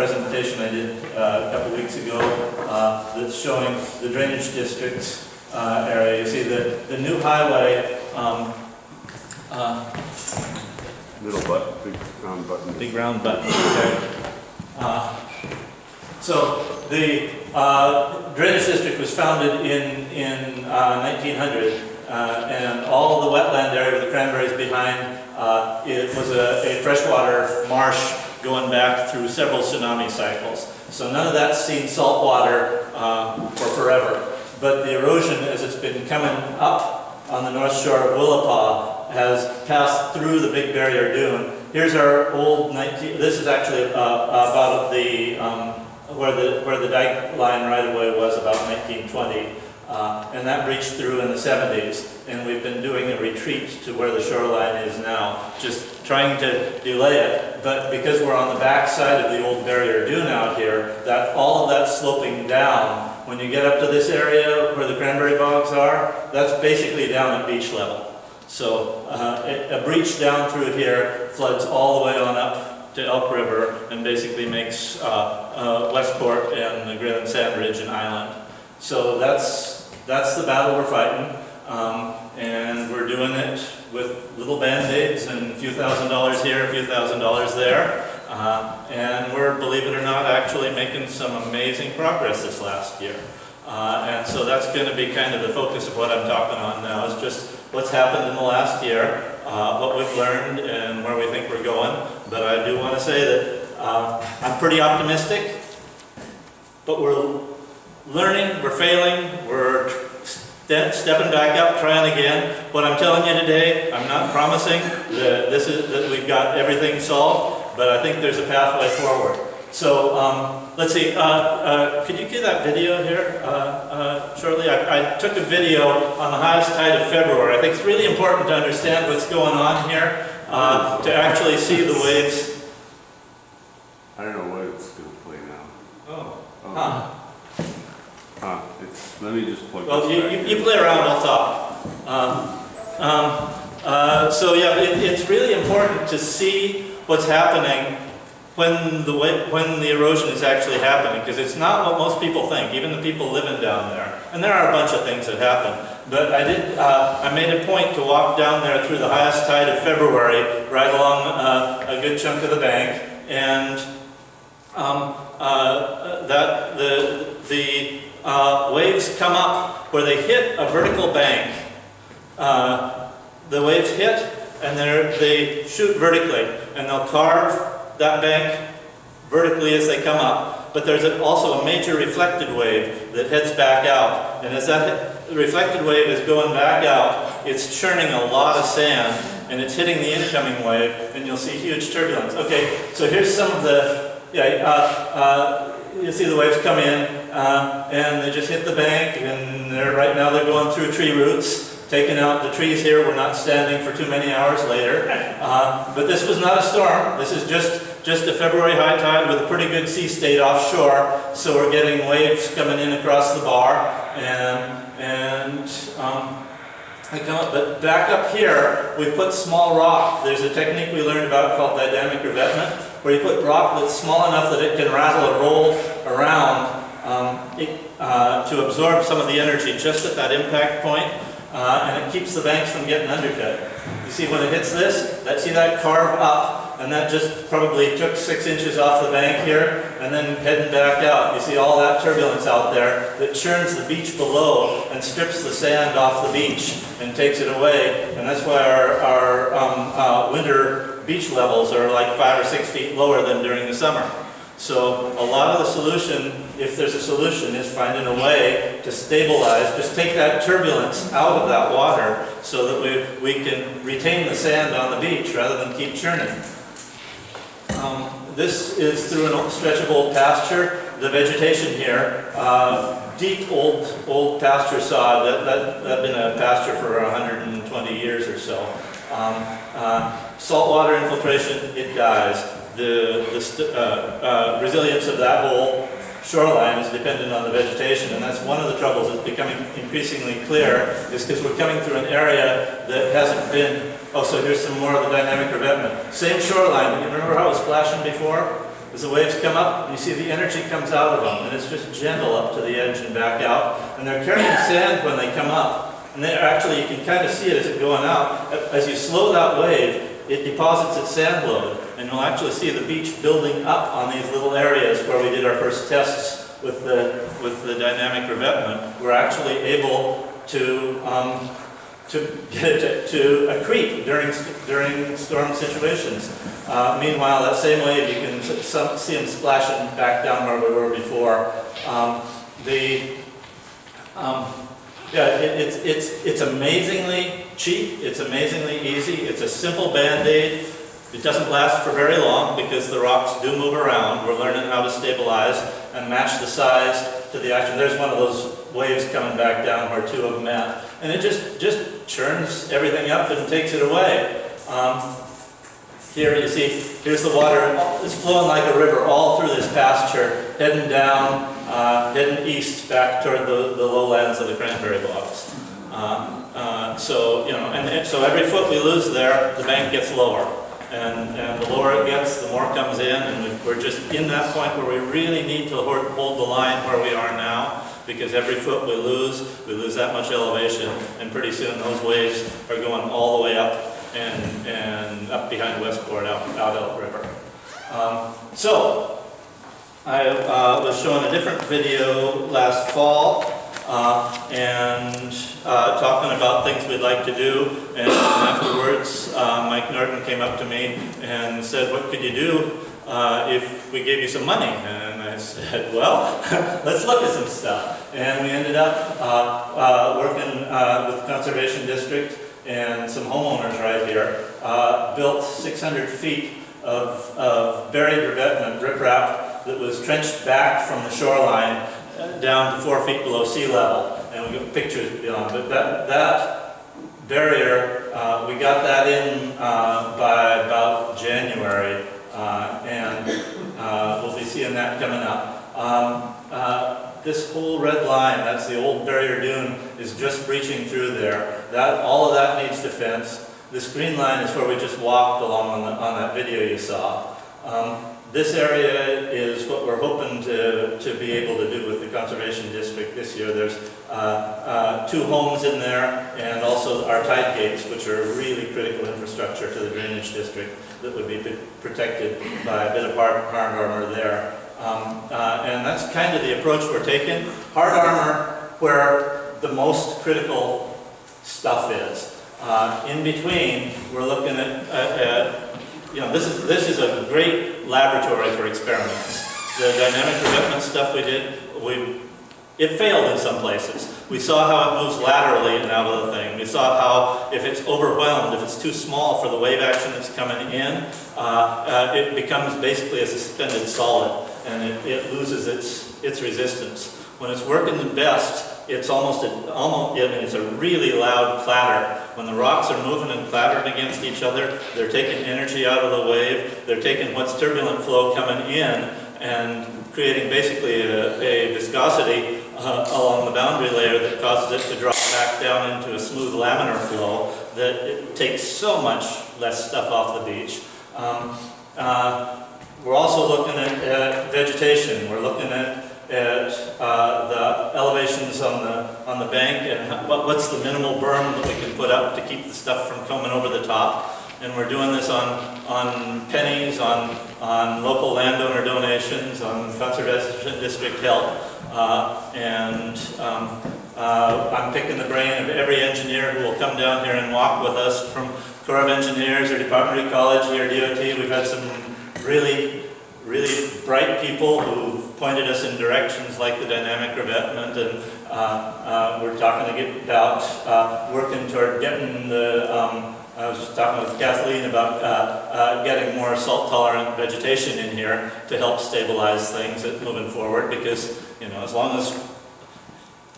presentation I did a couple weeks ago that's showing the drainage districts area. You see the new highway. Little button, big round button. Big round button. Okay. So the drainage district was founded in 1900, and all the wetland area with the cranberries behind it was a freshwater marsh going back through several tsunami cycles. So none of that's seen salt water for forever. But the erosion, as it's been coming up on the north shore of Willapa, has passed through the Big Barrier Dune. Here's our old this is actually about the where the dike line right away was about 1920, and that breached through in the 70s. And we've been doing a retreat to where the shoreline is now, just trying to delay it. But because we're on the back side of the old Barrier Dune out here, that all of that sloping down. When you get up to this area where the cranberry bogs are, that's basically down at beach level. So a breach down through here floods all the way on up to Elk River and basically makes Westport and the Grill and Sand Ridge an island. So that's the battle we're fighting, and we're doing it with little band-aids and a few $1,000s here, a few $1,000s there, and we're, believe it or not, actually making some amazing progress this last year. And so that's going to be kind of the focus of what I'm talking on now, is just what's happened in the last year, what we've learned, and where we think we're going. But I do want to say that I'm pretty optimistic, but we're learning, we're failing, we're stepping back up, trying again. What I'm telling you today, I'm not promising that we've got everything solved, but I think there's a pathway forward. So let's see, could you cue that video here shortly? I took a video on the highest tide of February. I think it's really important to understand what's going on here, to actually see the waves. I don't know what it's going to play now. Oh, huh. Let me just plug well, this back you play around, I'll talk. So yeah, it's really important to see what's happening when the erosion is actually happening, because it's not what most people think, even the people living down there. And there are a bunch of things that happen. But I made a point to walk down there through the highest tide of February, right along a good chunk of the bank, and the waves come up where they hit a vertical bank. The waves hit, and they shoot vertically, and they'll carve that bank vertically as they come up, but there's also a major reflected wave that heads back out, and as that reflected wave is going back out, it's churning a lot of sand, and it's hitting the incoming wave, and you'll see huge turbulence. Okay, so here's some of the, you see the waves come in, and they just hit the bank, and right now they're going through tree roots, taking out the trees here. We're not standing for too many hours later. But this was not a storm. This is just a February high tide with a pretty good sea state offshore. So we're getting waves coming in across the bar. And they come up. But back up here, we've put small rock. There's a technique we learned about called dynamic revetment, where you put rock that's small enough that it can rattle or roll around to absorb some of the energy just at that impact point. And it keeps the banks from getting undercut. You see when it hits this, see that carve up, and that just probably took 6 inches off the bank here, and then heading back out. You see all that turbulence out there that churns the beach below and strips the sand off the beach and takes it away. And that's why our winter beach levels are like 5 or 6 feet lower than during the summer. So a lot of the solution, if there's a solution, is finding a way to stabilize, just take that turbulence out of that water so that we can retain the sand on the beach rather than keep churning. This is through a stretch of old pasture. The vegetation here, deep old pasture sod, that's been a pasture for 120 years or so. Saltwater infiltration, it dies. The resilience of that whole shoreline is dependent on the vegetation, and that's one of the troubles that's becoming increasingly clear, is because we're coming through an area that hasn't been, oh, so here's some more of the dynamic revetment. Same shoreline, but you remember how it was splashing before? As the waves come up, you see the energy comes out of them, and it's just gentle up to the edge and back out. And they're carrying sand when they come up. And they're actually, you can kind of see it as it's going out. As you slow that wave, it deposits its sand load. And you'll actually see the beach building up on these little areas where we did our first tests with the dynamic revetment. We're actually able to get it to accrete during storm situations. Meanwhile, that same wave, you can see them splashing back down where we were before. It's amazingly cheap. It's amazingly easy. It's a simple Band-Aid. It doesn't last for very long because the rocks do move around. We're learning how to stabilize and match the size to the action. There's one of those waves coming back down where two of them met. And it just churns everything up and takes it away. Here you see, here's the water. It's flowing like a river all through this pasture, heading down, heading east back toward the lowlands of the cranberry bogs. So every foot we lose there, the bank gets lower. And the lower it gets, the more comes in, and we're just in that point where we really need to hold the line where we are now, because every foot we lose that much elevation, and pretty soon those waves are going all the way up and up behind Westport, out Elk River. So I was showing a different video last fall, and talking about things we'd like to do, and afterwards Mike Norton came up to me and said, "What could you do if we gave you some money?" And I said, "Well, let's look at some stuff." And we ended up working with the Conservation District and some homeowners right here, built 600 feet of buried revetment, riprap, that was trenched back from the shoreline down to 4 feet below sea level. And we got pictures beyond. But that barrier, we got that in by about January, and we'll be seeing that coming up. This whole red line, that's the old barrier dune, is just breaching through there. All of that needs defense. This green line is where we just walked along on that video you saw. This area is what we're hoping to be able to do with the Conservation District this year. There's 2 homes in there, and also our tide gates, which are really critical infrastructure to the drainage district that would be protected by a bit of hard armor there. And that's kind of the approach we're taking. Hard armor where the most critical stuff is. In between, we're looking at this is a great laboratory for experiments. The dynamic revetment stuff we did, it failed in some places. We saw how it moves laterally and out of the thing. We saw how if it's overwhelmed, if it's too small for the wave action that's coming in, it becomes basically a suspended solid, and it loses its resistance. When it's working the best, it's it's a really loud clatter. When the rocks are moving and clattering against each other, they're taking energy out of the wave, they're taking what's turbulent flow coming in and creating basically a viscosity along the boundary layer that causes it to drop back down into a smooth laminar flow that it takes so much less stuff off the beach. We're also looking at vegetation. We're looking at the elevations on the bank and what's the minimal berm that we can put up to keep the stuff from coming over the top. And we're doing this on pennies, on local landowner donations, on Conservation District help. I'm picking the brain of every engineer who will come down here and walk with us, from Corps of Engineers or Department of Ecology or DOT. We've had some really bright people who've pointed us in directions like the dynamic revetment, and we're talking about working toward getting I was just talking with Kathleen about getting more salt-tolerant vegetation in here to help stabilize things moving forward, because, as long as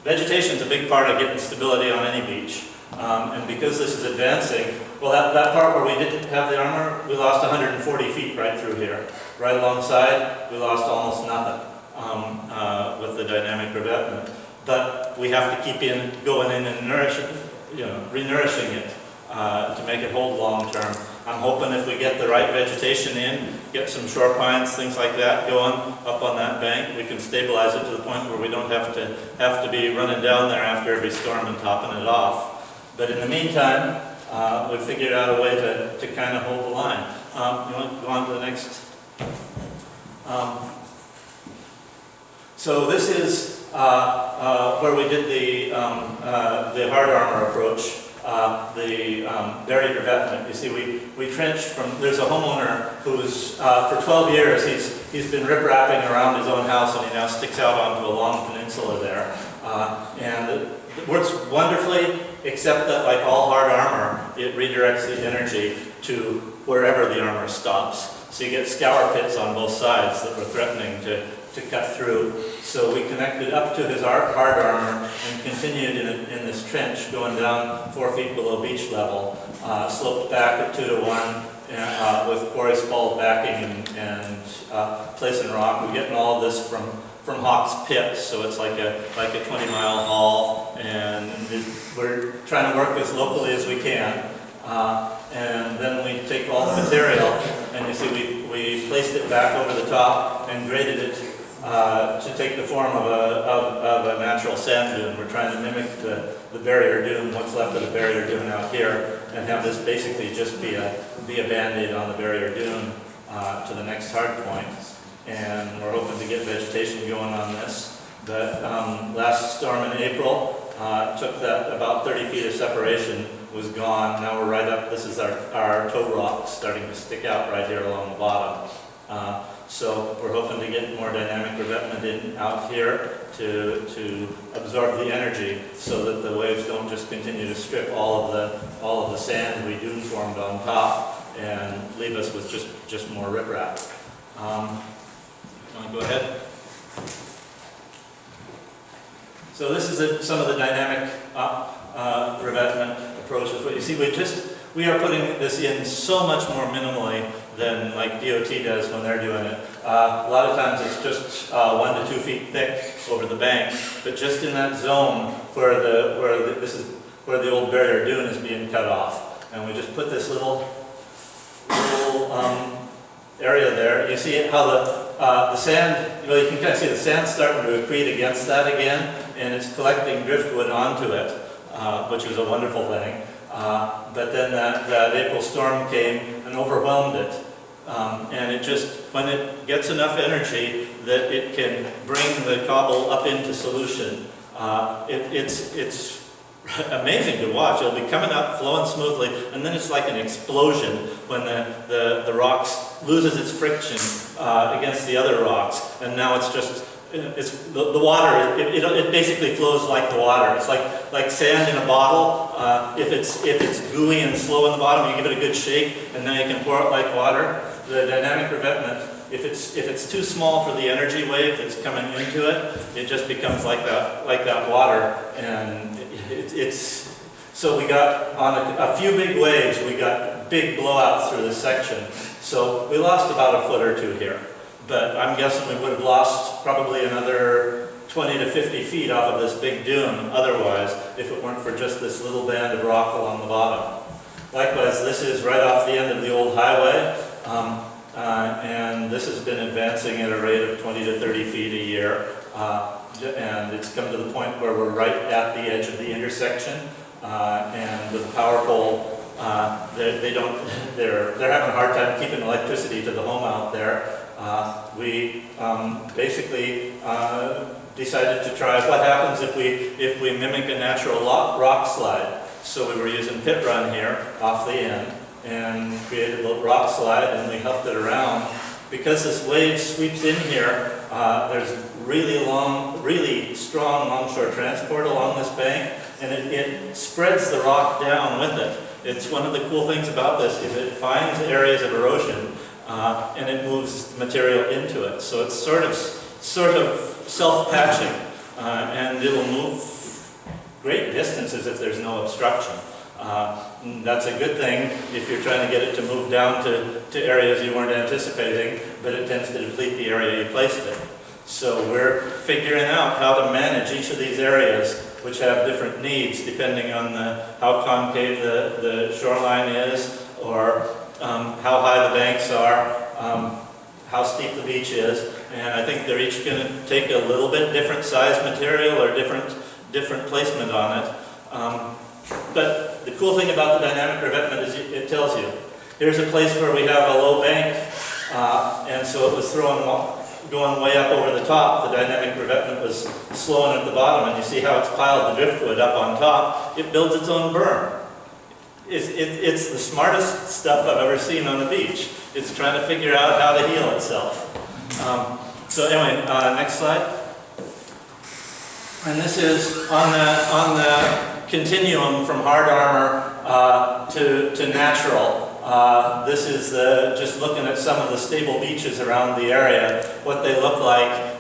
vegetation is a big part of getting stability on any beach, and because this is advancing, well, that part where we didn't have the armor, we lost 140 feet right through here. Right alongside, we lost almost nothing with the dynamic revetment. But we have to keep going in and re-nourishing it to make it hold long term. I'm hoping if we get the right vegetation in, get some shore pines, things like that going up on that bank, we can stabilize it to the point where we don't have to be running down there after every storm and topping it off. But in the meantime, we figured out a way to kind of hold the line. You want to go on to the next? So this is where we did the hard armor approach, the buried revetment. You see, we trenched from, there's a homeowner who's, for 12 years, he's been rip-wrapping around his own house, and he now sticks out onto a long peninsula there. And it works wonderfully, except that, like all hard armor, it redirects the energy to wherever the armor stops. So you get scour pits on both sides that were threatening to cut through. So we connected up to his hard armor and continued in this trench going down 4 feet below beach level, sloped back at 2 to 1 with quarry spall backing and placing rock. We're getting all of this from Hawk's Pit, so it's like a 20-mile haul, and we're trying to work as locally as we can. And then we take all the material, and you see we placed it back over the top and graded it to take the form of a natural sand dune. We're trying to mimic the barrier dune, what's left of the barrier dune out here, and have this basically just be a band-aid on the barrier dune to the next hard point. And we're hoping to get vegetation going on this. But last storm in April took that about 30 feet of separation, was gone. Now we're right up, this is our toe rock starting to stick out right here along the bottom. So we're hoping to get more dynamic revetment in out here to absorb the energy so that the waves don't just continue to strip all of the sand we dune formed on top and leave us with just more riprap. Want to go ahead? So this is some of the dynamic revetment approaches. What you see, we are putting this in so much more minimally than like DOT does when they're doing it. A lot of times it's just 1 to 2 feet thick over the bank, but just in that zone where the old barrier dune is being cut off, and we just put this little area there. You see how the sand, you can kind of see the sand starting to accrete against that again, and it's collecting driftwood onto it, which is a wonderful thing. But then that April storm came and overwhelmed it. And it just, when it gets enough energy that it can bring the cobble up into solution, it's amazing to watch. It'll be coming up, flowing smoothly, and then it's like an explosion when the rocks loses its friction against the other rocks, and now it's just, the water, it basically flows like the water. It's like sand in a bottle. If it's gooey and slow in the bottom, you give it a good shake, and then you can pour it like water. The dynamic revetment, if it's too small for the energy wave that's coming into it, it just becomes like that water, and so we got on a few big waves, we got big blowouts through this section. So we lost about a foot or two here. But I'm guessing we would have lost probably another 20 to 50 feet off of this big dune otherwise, if it weren't for just this little band of rock along the bottom. Likewise, this is right off the end of the old highway, and this has been advancing at a rate of 20 to 30 feet a year, and it's come to the point where we're right at the edge of the intersection, and with the power pole, they're having a hard time keeping electricity to the home out there. We basically decided to try what happens if we mimic a natural rock slide. So we were using pit run here off the end and created a little rock slide, and we helped it around. Because this wave sweeps in here, there's really strong longshore transport along this bank, and it spreads the rock down with it. It's one of the cool things about this is it finds areas of erosion and it moves material into it. So it's sort of self-patching, and it'll move great distances if there's no obstruction. That's a good thing if you're trying to get it to move down to areas you weren't anticipating, but it tends to deplete the area you placed it. So we're figuring out how to manage each of these areas, which have different needs depending on how concave the shoreline is, or how high the banks are, how steep the beach is, and I think they're each going to take a little bit different size material or different placement on it. But the cool thing about the dynamic revetment is it tells you, here's a place where we have a low bank, and so it was going way up over the top. The dynamic revetment was slowing at the bottom, and you see how it's piled the driftwood up on top. It builds its own berm. It's the smartest stuff I've ever seen on the beach. It's trying to figure out how to heal itself. So anyway, next slide. And this is on the continuum from hard armor to natural. This is just looking at some of the stable beaches around the area, what they look like.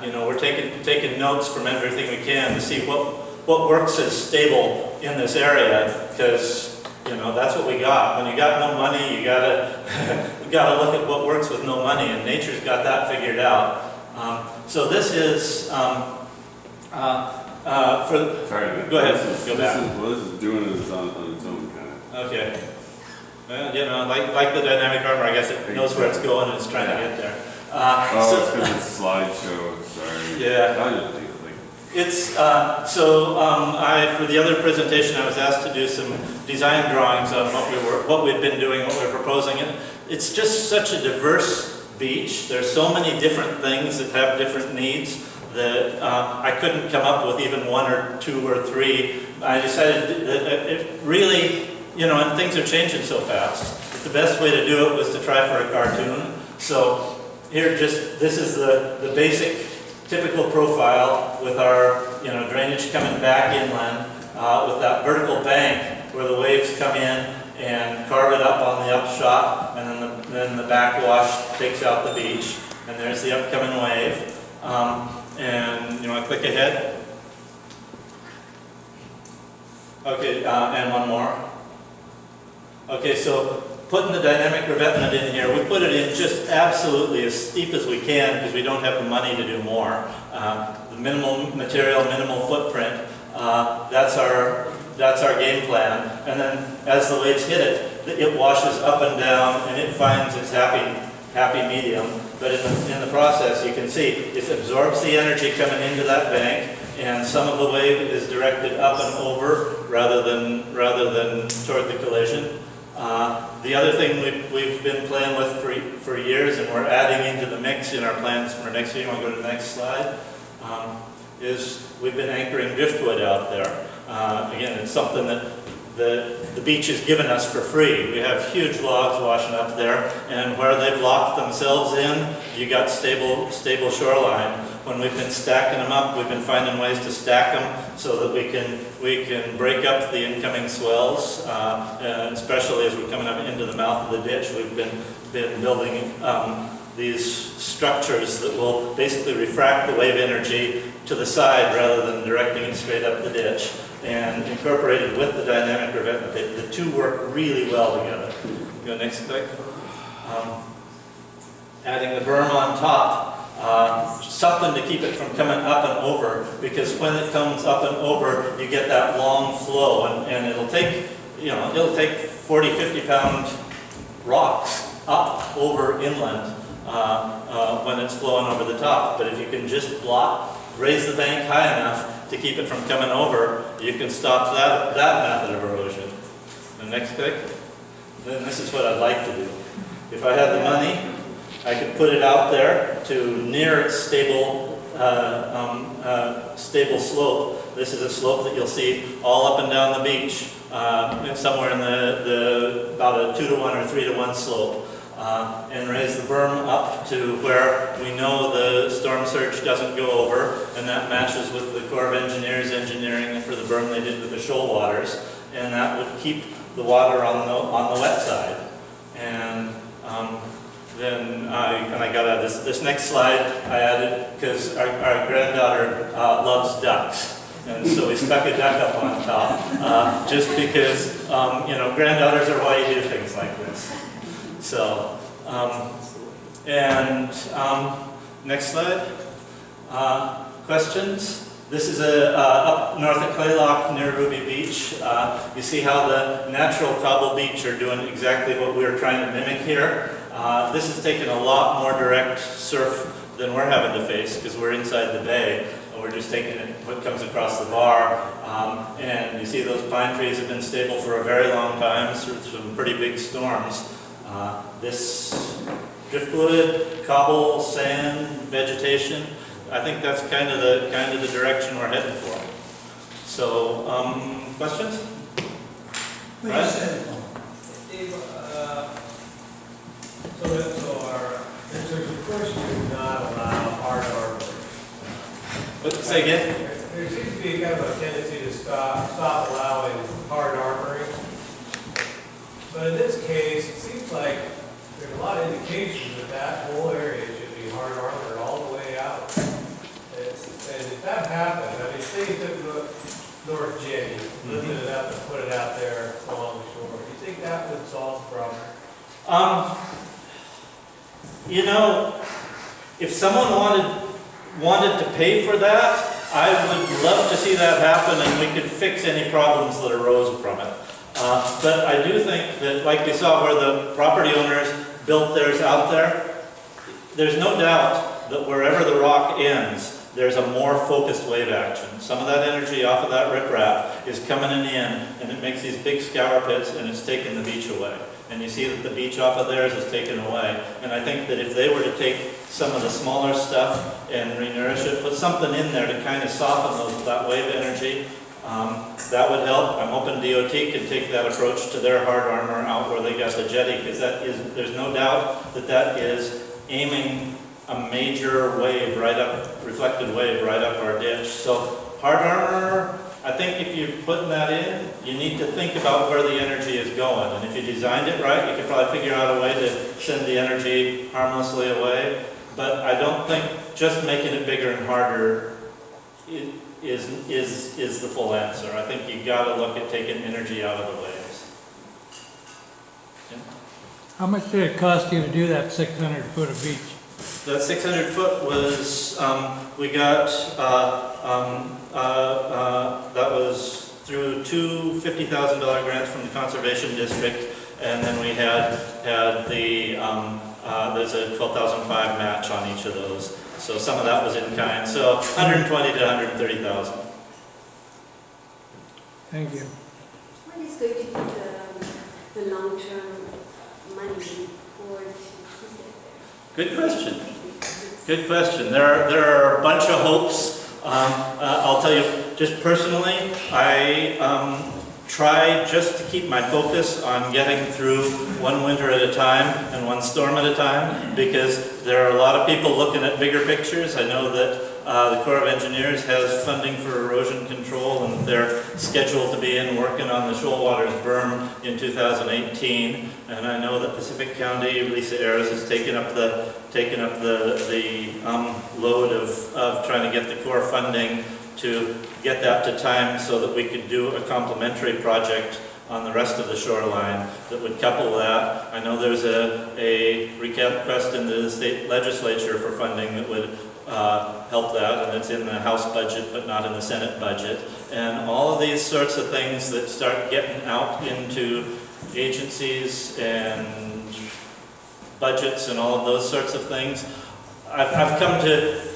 You know, we're taking notes from everything we can to see what works as stable in this area, because you know that's what we got. When you got no money, you gotta we gotta look at what works with no money, and nature's got that figured out. So this is for. Sorry, go ahead. Go back. This is doing it on its own kind of. Okay. Well, you know, like the dynamic armor, I guess it knows where it's going and it's trying to get there. It's because it's slideshow. Sorry. Yeah. It's for the other presentation, I was asked to do some design drawings on what we've been doing, what we're proposing. And it's just such a diverse beach. There's so many different things that have different needs that I couldn't come up with even one or two or three. I decided that it really, you know, and things are changing so fast. The best way to do it was to try for a cartoon. So here, this is the basic, typical profile with our, you know, drainage coming back inland with that vertical bank where the waves come in and carve it up on the upshot, and then the backwash takes out the beach, and there's the upcoming wave. And you know, I click ahead. Okay, and one more. Okay, so putting the dynamic revetment in here, we put it in just absolutely as steep as we can because we don't have the money to do more. The minimal material, minimal footprint, that's our game plan. And then as the waves hit it, it washes up and down and it finds its happy medium. But in the process, you can see it absorbs the energy coming into that bank, and some of the wave is directed up and over rather than toward the collision. The other thing we've been playing with for years, and we're adding into the mix in our plans for next year, you want to go to the next slide, is we've been anchoring driftwood out there. Again, it's something that the beach has given us for free. We have huge logs washing up there, and where they've locked themselves in, you got stable shoreline. When we've been stacking them up, we've been finding ways to stack them so that we can break up the incoming swells, and especially as we're coming up into the mouth of the ditch, we've been building these structures that will basically refract the wave energy to the side rather than directing it straight up the ditch, and incorporated with the dynamic revetment. The two work really well together. Go next click. Adding the berm on top. Something to keep it from coming up and over, because when it comes up and over, you get that long flow, and it'll take 40, 50 pound rocks up over inland when it's flowing over the top. But if you can just raise the bank high enough to keep it from coming over, you can stop that method of erosion. The next click. Then this is what I'd like to do. If I had the money, I could put it out there to near its stable slope. This is a slope that you'll see all up and down the beach, somewhere in about a 2-to-1 or 3-to-1 slope, and raise the berm up to where we know the storm surge doesn't go over, and that matches with the Corps of Engineers engineering for the berm they did with the shoal waters, and that would keep the water on the wet side. And then I got this next slide I added because our granddaughter loves ducks, and so we stuck a duck up on top just because granddaughters are why you do things like this. So next slide. Questions? This is up north of Claylock near Ruby Beach. You see how the natural cobble beach are doing exactly what we were trying to mimic here. This has taken a lot more direct surf than we're having to face because we're inside the bay. And we're just taking it, what comes across the bar. And you see those pine trees have been stable for a very long time through some pretty big storms. This driftwood, cobble, sand, vegetation, I think that's kind of the direction we're heading for. So, questions? Right? Dave, there's a push to not allow hard armoring. Say again? There seems to be kind of a tendency to stop allowing hard armoring. But in this case, it seems like there's a lot of indications that that whole area should be hard armored all the way out. And if that happened, I mean, say you took North Jetty, lifted it up and put it out there along the shore, do you think that would solve the problem? You know, if someone wanted to pay for that, I would love to see that happen and we could fix any problems that arose from it. But I do think that, like we saw where the property owners built theirs out there, there's no doubt that wherever the rock ends, there's a more focused wave action. Some of that energy off of that riprap is coming in and it makes these big scour pits and it's taking the beach away. And you see that the beach off of theirs is taken away. And I think that if they were to take some of the smaller stuff and re-nourish it, put something in there to kind of soften that wave energy, that would help. I'm hoping DOT can take that approach to their hard armor out where they got the jetty, because there's no doubt that that is aiming a major wave right up, reflected wave right up our ditch. So hard armor, I think if you're putting that in, you need to think about where the energy is going. And if you designed it right, you could probably figure out a way to send the energy harmlessly away. But I don't think just making it bigger and harder is the full answer. I think you got to look at taking energy out of the waves. Yeah. How much did it cost you to do that 600 foot of beach? That 600 foot was, we got, that was through two $50,000 grants from the Conservation District, and then we had the, there's a 12,005 match on each of those. So some of that was in kind, so 120 to 130,000. Thank you. What is going to be the long-term money for to keep it there? Good question. Good question. There are a bunch of hopes. I'll tell you, just personally, I try just to keep my focus on getting through one winter at a time and one storm at a time, because there are a lot of people looking at bigger pictures. I know that the Corps of Engineers has funding for erosion control, and they're scheduled to be in working on the Shoal Waters berm in 2018. And I know that Pacific County, Lisa Ayers, has taken up the load of trying to get the Corps funding to get that to time so that we could do a complementary project on the rest of the shoreline that would couple that. I know there's a request in the state legislature for funding that would help that, and it's in the House budget but not in the Senate budget. And all of these sorts of things that start getting out into agencies and budgets and all of those sorts of things, I've come to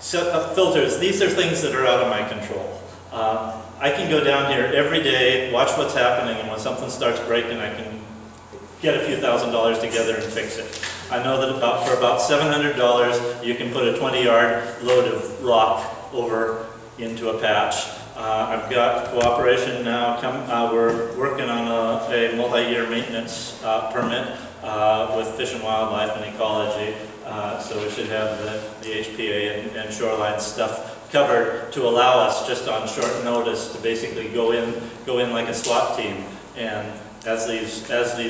set up filters. These are things that are out of my control. I can go down here every day, watch what's happening, and when something starts breaking, I can get a few $1,000s together and fix it. I know that for about $700, you can put a 20-yard load of rock over into a patch. I've got cooperation now. We're working on a multi-year maintenance permit with Fish and Wildlife and Ecology. So we should have the HPA and shoreline stuff covered to allow us just on short notice to basically go in like a SWAT team, and as these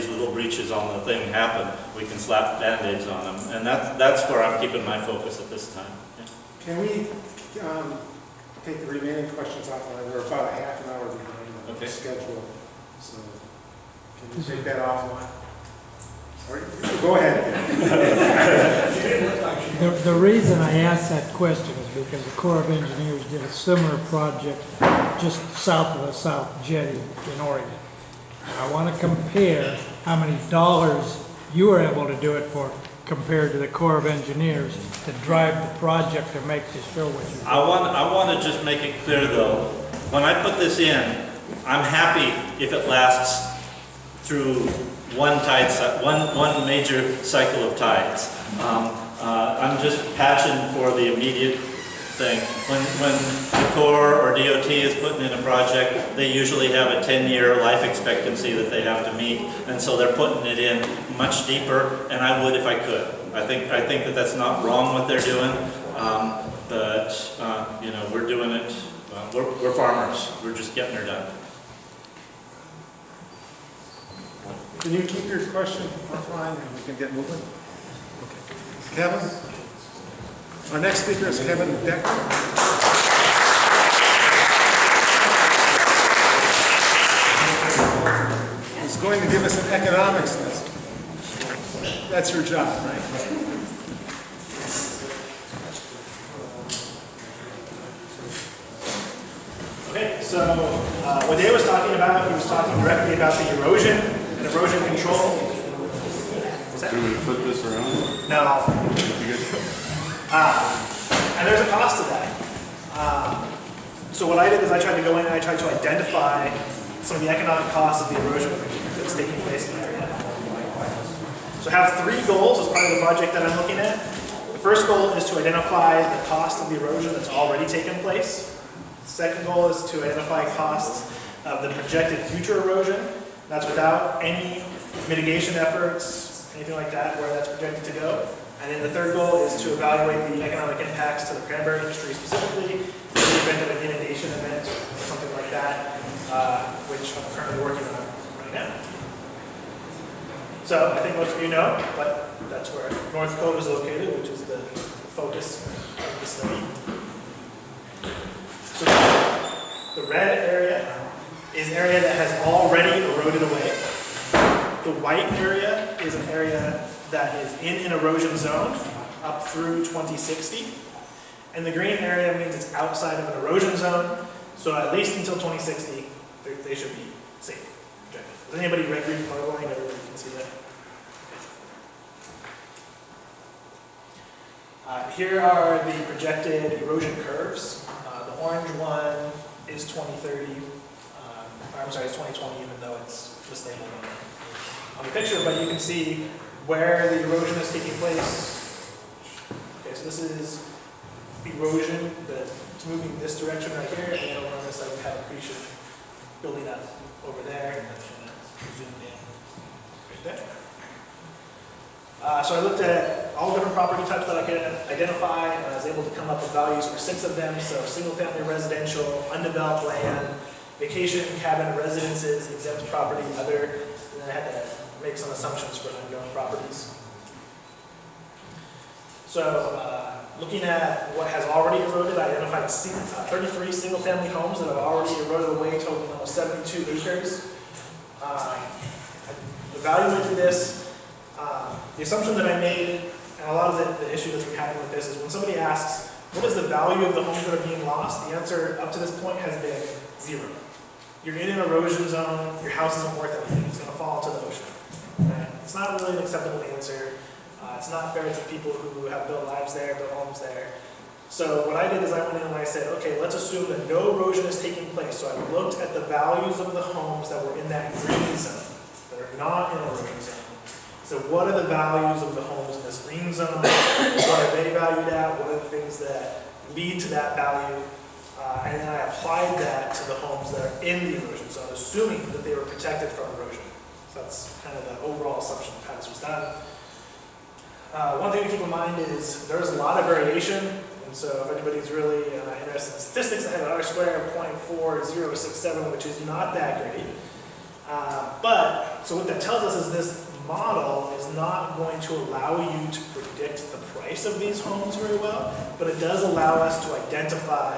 little breaches on the thing happen, we can slap band-aids on them, and that's where I'm keeping my focus at this time. Yeah. Can we take the remaining questions offline? We're about a half an hour behind the schedule, so can you take that offline? Go ahead. The reason I asked that question is because the Corps of Engineers did a similar project just south of the South Jetty in Oregon. I want to compare how many dollars you were able to do it for compared to the Corps of Engineers to drive the project to make this show what you. I want to just make it clear though, when I put this in, I'm happy if it lasts through one major cycle of tides. I'm just patching for the immediate thing. When the Corps or DOT is putting in a project, they usually have a 10-year life expectancy that they have to meet, and so they're putting it in much deeper, and I would if I could. I think that that's not wrong what they're doing, but you know, we're doing it. We're farmers. We're just getting her done. Can you keep your question offline and we can get moving? Kevin? Our next speaker is Kevin Decker. He's going to give us an economics lesson. That's your job, right? Okay, so what Dave was talking about, he was talking directly about the erosion and erosion control. Do we flip this around? No. You good? And there's a cost to that. So what I did is I tried to go in and I tried to identify some of the economic costs of the erosion that's taking place in the area. So I have 3 goals as part of the project that I'm looking at. The first goal is to identify the cost of the erosion that's already taken place. The second goal is to identify costs of the projected future erosion. That's without any mitigation efforts, anything like that, where that's projected to go. And then the third goal is to evaluate the economic impacts to the cranberry industry specifically, in the event of an inundation event or something like that, which I'm currently working on right now. So I think most of you know, but that's where North Cove is located, which is the focus of the study. So the red area is an area that has already eroded away. The white area is an area that is in an erosion zone up through 2060. And the green area means it's outside of an erosion zone, so at least until 2060, they should be safe. Does anybody read green color line? Everybody can see that. Here are the projected erosion curves. The orange one is 2030. I'm sorry, it's 2020, even though it's mislabeled on the picture, but you can see where the erosion is taking place. Okay, so this is erosion that's moving this direction right here, and then over on this side we have accretion building up over there, and that's going to zoom in right there. So I looked at all different property types that I could identify, and I was able to come up with values for 6 of them. So single-family residential, undeveloped land, vacation cabin residences, exempt property, other, and then I had to make some assumptions for unknown properties. So looking at what has already eroded, I identified 33 single-family homes that have already eroded away, totaling almost 72 acres. I evaluated this. The assumption that I made, and a lot of the issue that's been happening with this, is when somebody asks, what is the value of the homes that are being lost? The answer up to this point has been 0. You're in an erosion zone, your house isn't worth anything, it's going to fall into the ocean. Right? It's not really an acceptable answer. It's not fair to people who have built lives there, built homes there. So what I did is I went in and I said, okay, let's assume that no erosion is taking place. So I looked at the values of the homes that were in that green zone, that are not in an erosion zone. So what are the values of the homes in this green zone? What are they valued at? What are the things that lead to that value? And then I applied that to the homes that are in the erosion zone, assuming that they were protected from erosion. So that's kind of the overall assumption of how this was done. One thing to keep in mind is there's a lot of variation, and so if anybody's really interested in statistics, I have an R-square of 0.4067, which is not that great. So what that tells us is this model is not going to allow you to predict the price of these homes very well, but it does allow us to identify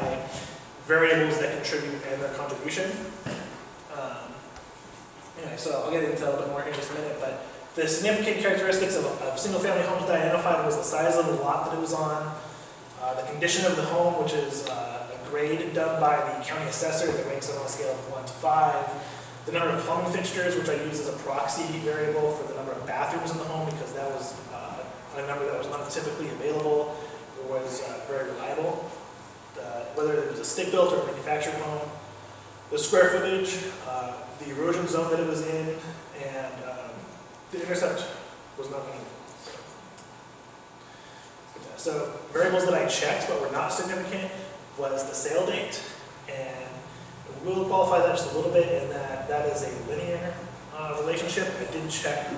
variables that contribute and their contribution. Anyway, so I'll get into a little bit more here in just a minute, but The significant characteristics of single-family homes that I identified was the size of the lot that it was on, the condition of the home, which is a grade done by the county assessor that ranks it on a scale of 1 to 5, the number of plumbing fixtures, which I use as a proxy variable for the number of bathrooms in the home, because that was a number that was not typically available or was very reliable. Whether it was a stick-built or a manufactured home, the square footage, the erosion zone that it was in, and the intercept was not meaningful. So variables that I checked but were not significant was the sale date, and we'll qualify that just a little bit in that that is a linear relationship. I did check